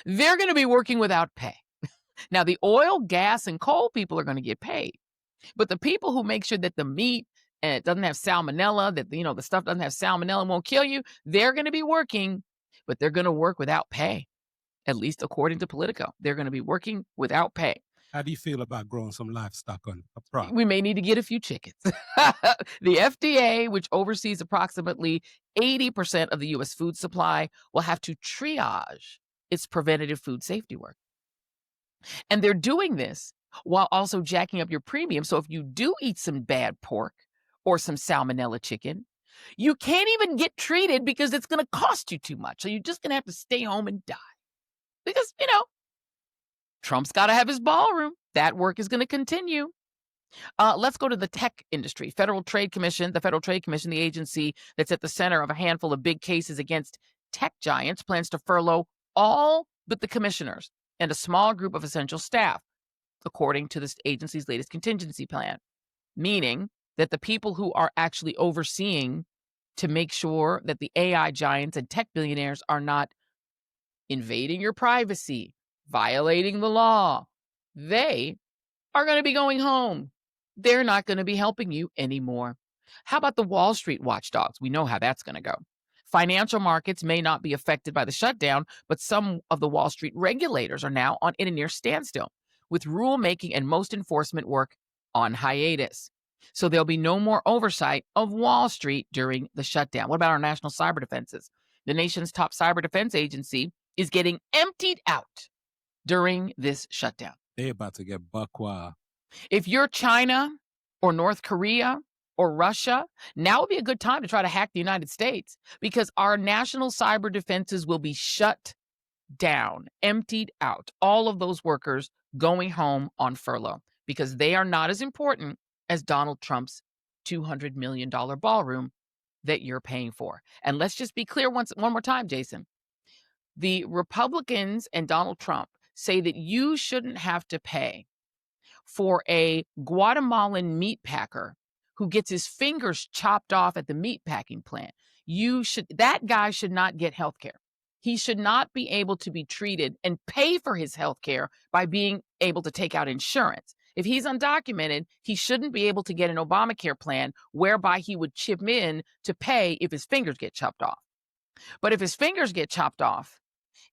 they're going to be working without pay. Now, the oil, gas, and coal people are going to get paid. But the people who make sure that the meat and it doesn't have salmonella, that the stuff doesn't have salmonella and won't kill you, they're going to be working, but they're going to work without pay. At least according to Politico, they're going to be working without pay. How do you feel about growing some livestock on a crop? We may need to get a few chickens. The FDA, which oversees approximately 80% of the U.S. food supply, will have to triage its preventative food safety work. And they're doing this while also jacking up your premium. So if you do eat some bad pork or some salmonella chicken, you can't even get treated because it's going to cost you too much. So you're just going to have to stay home and die. Because, Trump's got to have his ballroom. That work is going to continue. Let's go to the tech industry. The Federal Trade Commission, the agency that's at the center of a handful of big cases against tech giants, plans to furlough all but the commissioners and a small group of essential staff, according to this agency's latest contingency plan, meaning that the people who are actually overseeing to make sure that the AI giants and tech billionaires are not invading your privacy, violating the law. They are going to be going home. They're not going to be helping you anymore. How about the Wall Street watchdogs? We know how that's going to go. Financial markets may not be affected by the shutdown, but some of the Wall Street regulators are now in a near standstill, with rulemaking and most enforcement work on hiatus. So there'll be no more oversight of Wall Street during the shutdown. What about our national cyber defenses? The nation's top cyber defense agency is getting emptied out during this shutdown. They about to get buck wild. If you're China or North Korea or Russia, now would be a good time to try to hack the United States, because our national cyber defenses will be shut down, emptied out. All of those workers going home on furlough because they are not as important as Donald Trump's $200 million ballroom that you're paying for. And let's just be clear one more time, Jason. The Republicans and Donald Trump say that you shouldn't have to pay for a Guatemalan meat packer who gets his fingers chopped off at the meat packing plant. That guy should not get health care. He should not be able to be treated and pay for his health care by being able to take out insurance. If he's undocumented, he shouldn't be able to get an Obamacare plan whereby he would chip in to pay if his fingers get chopped off. But if his fingers get chopped off,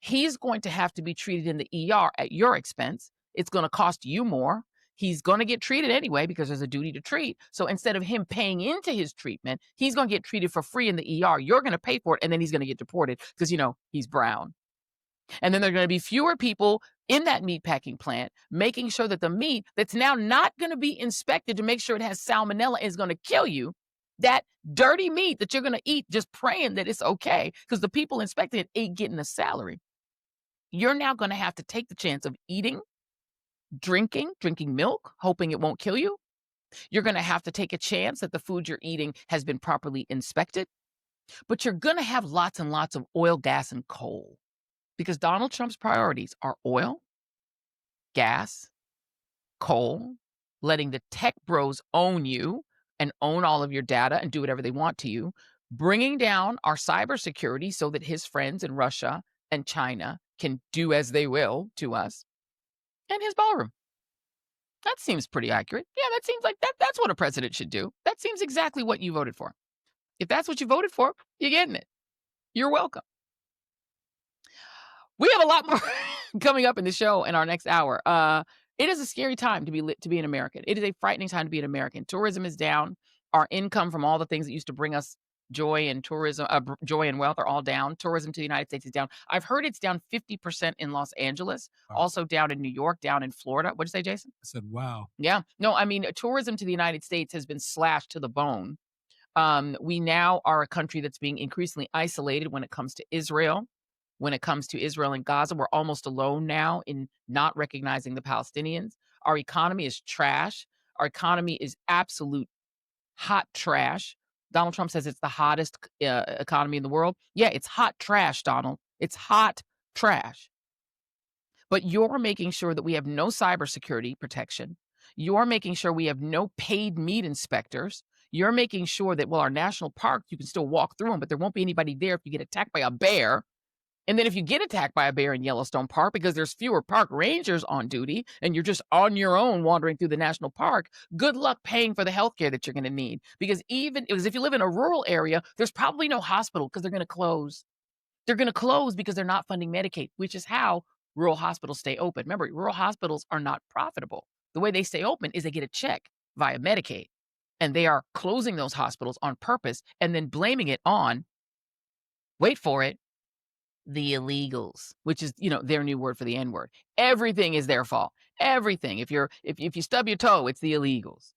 he's going to have to be treated in the ER at your expense. It's going to cost you more. He's going to get treated anyway because there's a duty to treat. So instead of him paying into his treatment, he's going to get treated for free in the ER. You're going to pay for it, and then he's going to get deported because, he's brown. And then there are going to be fewer people in that meatpacking plant making sure that the meat that's now not going to be inspected to make sure it has salmonella is going to kill you. That dirty meat that you're going to eat just praying that it's okay because the people inspecting it ain't getting a salary. You're now going to have to take the chance of drinking milk, hoping it won't kill you. You're going to have to take a chance that the food you're eating has been properly inspected. But you're going to have lots and lots of oil, gas, and coal because Donald Trump's priorities are oil, gas, coal, letting the tech bros own you and own all of your data and do whatever they want to you, bringing down our cybersecurity so that his friends in Russia and China can do as they will to us, and his ballroom. That seems pretty accurate. Yeah, that seems like that's what a president should do. That seems exactly what you voted for. If that's what you voted for, you're getting it. You're welcome. We have a lot more coming up in the show in our next hour. It is a scary time to be an American. It is a frightening time to be an American. Tourism is down. Our income from all the things that used to bring us joy and tourism, joy and wealth are all down. Tourism to the United States is down. I've heard it's down 50% in Los Angeles, also down in New York, down in Florida. What'd you say, Jason? I said, wow. Yeah. No, I mean, tourism to the United States has been slashed to the bone. We now are a country that's being increasingly isolated when it comes to Israel. When it comes to Israel and Gaza, we're almost alone now in not recognizing the Palestinians. Our economy is trash. Our economy is absolute hot trash. Donald Trump says it's the hottest economy in the world. Yeah, it's hot trash, Donald. It's hot trash. But you're making sure that we have no cybersecurity protection. You're making sure we have no paid meat inspectors. You're making sure that, our national parks, you can still walk through them, but there won't be anybody there if you get attacked by a bear. And then if you get attacked by a bear in Yellowstone Park because there's fewer park rangers on duty and you're just on your own wandering through the national park, good luck paying for the health care that you're going to need. Because if you live in a rural area, there's probably no hospital because they're going to close. They're going to close because they're not funding Medicaid, which is how rural hospitals stay open. Remember, rural hospitals are not profitable. The way they stay open is they get a check via Medicaid. And they are closing those hospitals on purpose and then blaming it on, wait for it, the illegals, which is, their new word for the N-word. Everything is their fault. Everything. If you stub your toe, it's the illegals.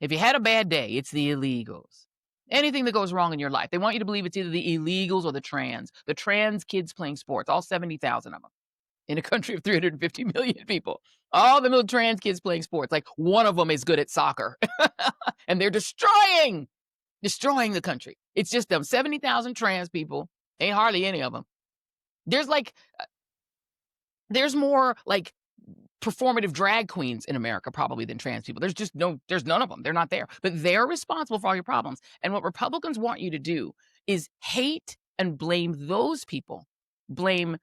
If you had a bad day, it's the illegals. Anything that goes wrong in your life, they want you to believe it's either the illegals or the trans kids playing sports, all 70,000 of them in a country of 350 million people. All the little trans kids playing sports, like one of them is good at soccer and they're destroying the country. It's just them 70,000 trans people. Ain't hardly any of them. There's more performative drag queens in America probably than trans people. There's none of them. They're not there. But they're responsible for all your problems. And what Republicans want you to do is hate and blame those people, blame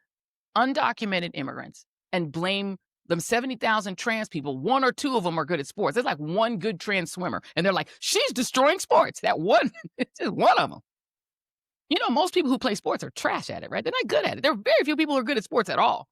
undocumented immigrants, and blame them 70,000 trans people. One or two of them are good at sports. There's like one good trans swimmer. And they're like, she's destroying sports. That one, it's just one of them. You know, most people who play sports are trash at it, right? They're not good at it. There are very few people who are good at sports at all.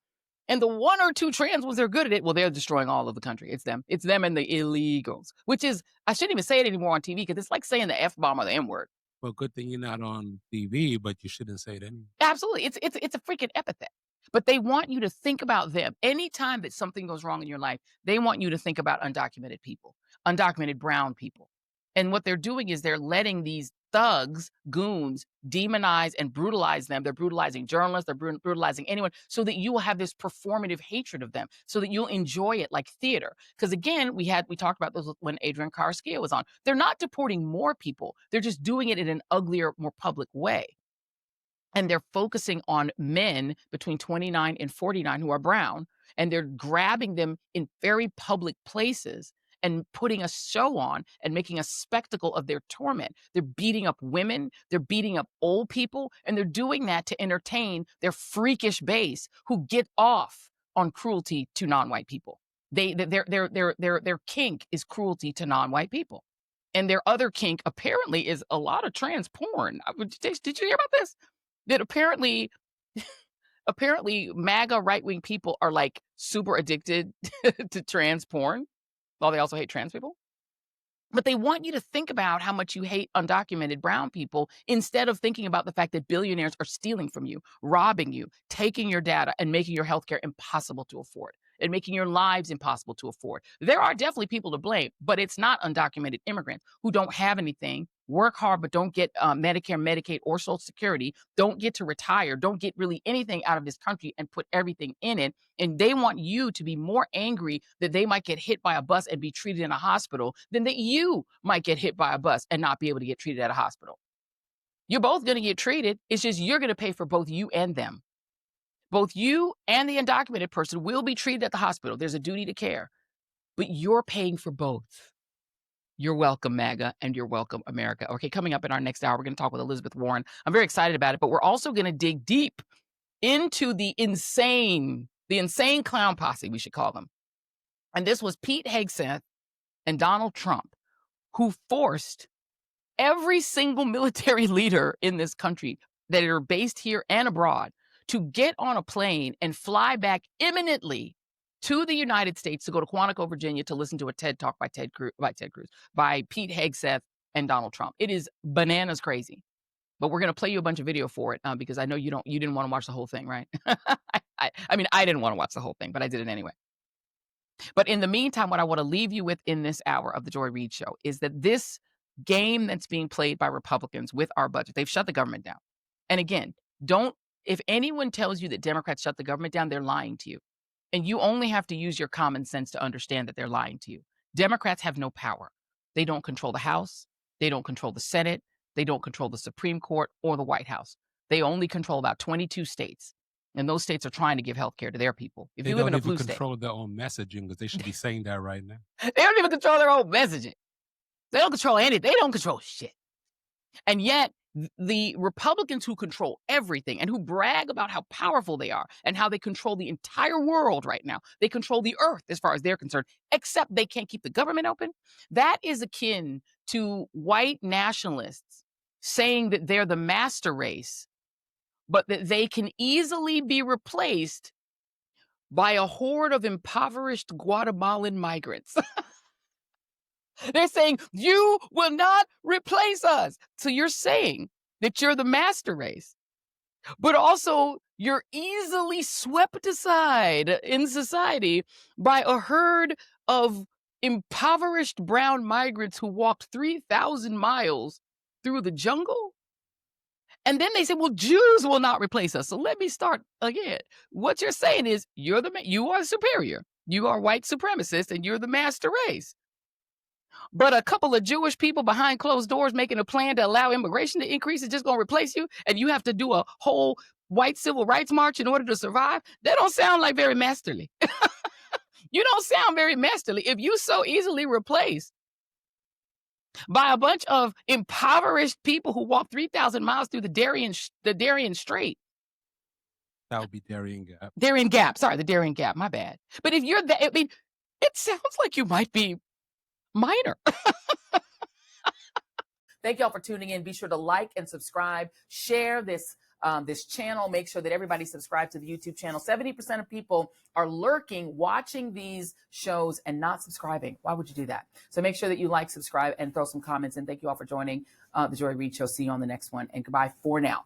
And the one or two trans ones that are good at it, well, they're destroying all of the country. It's them. It's them and the illegals, which is, I shouldn't even say it anymore on TV because it's like saying the F-bomb or the M-word. Well, good thing you're not on TV, but you shouldn't say it anyway. Absolutely. It's a freaking epithet. But they want you to think about them. Anytime that something goes wrong in your life, they want you to think about undocumented people, undocumented brown people. And what they're doing is they're letting these thugs, goons, demonize and brutalize them. They're brutalizing journalists. They're brutalizing anyone so that you will have this performative hatred of them, so that you'll enjoy it like theater. Because again, we talked about this when Adrian Carrasquillo was on. They're not deporting more people. They're just doing it in an uglier, more public way. And they're focusing on men between 29 and 49 who are brown, and they're grabbing them in very public places and putting a show on and making a spectacle of their torment. They're beating up women, they're beating up old people, and they're doing that to entertain their freakish base who get off on cruelty to non-white people. Their kink is cruelty to non-white people. And their other kink apparently is a lot of trans porn. Did you hear about this? That apparently MAGA right-wing people are like super addicted to trans porn, while they also hate trans people. But they want you to think about how much you hate undocumented brown people instead of thinking about the fact that billionaires are stealing from you, robbing you, taking your data, and making your healthcare impossible to afford, and making your lives impossible to afford. There are definitely people to blame, but it's not undocumented immigrants who don't have anything, work hard, but don't get Medicare, Medicaid, or Social Security, don't get to retire, don't get really anything out of this country and put everything in it. And they want you to be more angry that they might get hit by a bus and be treated in a hospital than that you might get hit by a bus and not be able to get treated at a hospital. You're both going to get treated. It's just you're going to pay for both you and them. Both you and the undocumented person will be treated at the hospital. There's a duty to care, but you're paying for both. You're welcome, MAGA, and you're welcome, America. Okay, coming up in our next hour, we're going to talk with Elizabeth Warren. I'm very excited about it, but we're also going to dig deep into the insane clown posse, we should call them. And this was Pete Hegseth and Donald Trump, who forced every single military leader in this country that are based here and abroad to get on a plane and fly back imminently to the United States to go to Quantico, Virginia, to listen to a TED Talk by Pete Hegseth and Donald Trump. It is bananas crazy. But we're going to play you a bunch of video for it because I know you didn't want to watch the whole thing, right? I mean, I didn't want to watch the whole thing, but I did it anyway. But in the meantime, what I want to leave you with in this hour of the Joy Reid Show is that this game that's being played by Republicans with our budget, they've shut the government down. And again, if anyone tells you that Democrats shut the government down, they're lying to you. And you only have to use your common sense to understand that they're lying to you. Democrats have no power. They don't control the House. They don't control the Senate. They don't control the Supreme Court or the White House. They only control about 22 states. And those states are trying to give health care to their people. If you live in a blue state. They don't control their own messaging because they should be saying that right now. They don't even control their own messaging. They don't control anything. They don't control shit. And yet, the Republicans who control everything and who brag about how powerful they are and how they control the entire world right now, they control the earth as far as they're concerned, except they can't keep the government open. That is akin to white nationalists saying that they're the master race, but that they can easily be replaced by a horde of impoverished Guatemalan migrants. They're saying, you will not replace us. So you're saying that you're the master race, but also you're easily swept aside in society by a herd of impoverished brown migrants who walked 3,000 miles through the jungle. And then they say, well, Jews will not replace us. So let me start again. What you're saying is you are superior. You are white supremacist and you're the master race. But a couple of Jewish people behind closed doors making a plan to allow immigration to increase is just going to replace you. And you have to do a whole white civil rights march in order to survive. That don't sound like very masterly. You don't sound very masterly. If you so easily replaced by a bunch of impoverished people who walk 3,000 miles through the Darien Strait. That would be Darien Gap. Darien Gap. Sorry, the Darien Gap. My bad. But if you're that, I mean, it sounds like you might be minor. Thank y'all for tuning in. Be sure to like and subscribe. Share this channel. Make sure that everybody subscribes to the YouTube channel. 70% of people are lurking, watching these shows and not subscribing. Why would you do that? So make sure that you like, subscribe, and throw some comments in. Thank you all for joining the Joy Reid Show. See you on the next one, and goodbye for now.